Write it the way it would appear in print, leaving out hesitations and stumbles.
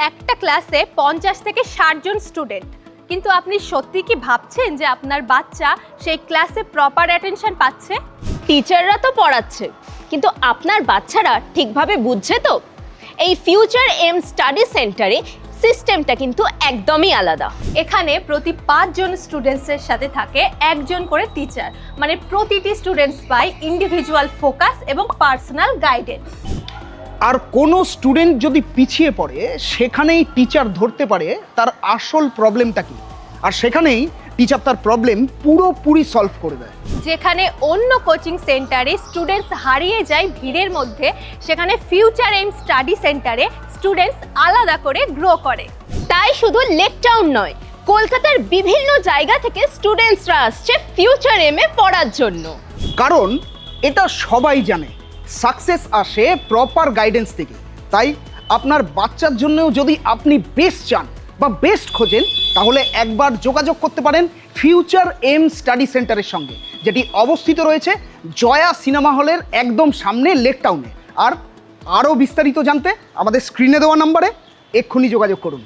একটা ক্লাসে 50 থেকে 60 জন স্টুডেন্ট, কিন্তু আপনি সত্যি কি ভাবছেন যে আপনার বাচ্চা সেই ক্লাসে প্রপার অ্যাটেনশন পাচ্ছে? টিচাররা তো পড়াচ্ছে, কিন্তু আপনার বাচ্চারা ঠিকভাবে বুঝছে তো? এই ফিউচার এম স্টাডি সেন্টারে সিস্টেমটা কিন্তু একদমই আলাদা। এখানে প্রতি 5 জন স্টুডেন্টসের সাথে থাকে একজন করে টিচার, মানে প্রতিটি স্টুডেন্টস পায় ইন্ডিভিজুয়াল ফোকাস এবং পার্সোনাল গাইডেন্স। আর কোনো স্টুডেন্ট যদি পিছিয়ে পড়ে সেখানেই টিচার ধরতে পারে তার আসল প্রবলেমটা কি, আর সেখানেই টিচার তার প্রবলেম পুরোপুরি সলভ করে দেয়। যেখানে অন্য কোচিং সেন্টারে স্টুডেন্টস হারিয়ে যায় ভিড়ের মধ্যে, সেখানে ফিউচার এম স্টাডি সেন্টারে স্টুডেন্টস আলাদা করে গ্রো করে। তাই শুধু লেক টাউন নয়, কলকাতার বিভিন্ন জায়গা থেকে স্টুডেন্টসরা আসছে ফিউচার এম এ পড়ার জন্য। কারণ এটা সবাই জানে, সাকসেস আসে প্রপার গাইডেন্স থেকে। তাই আপনার বাচ্চার জন্যও যদি আপনি বেস্ট চান বা বেস্ট খোঁজেন, তাহলে একবার যোগাযোগ করতে পারেন ফিউচার এম স্টাডি সেন্টারের সঙ্গে, যেটি অবস্থিত রয়েছে জয়া সিনেমা হলের একদম সামনে লেক টাউনে। আর আরও বিস্তারিত জানতে আমাদের স্ক্রিনে দেওয়া নাম্বারে এক্ষুনি যোগাযোগ করুন।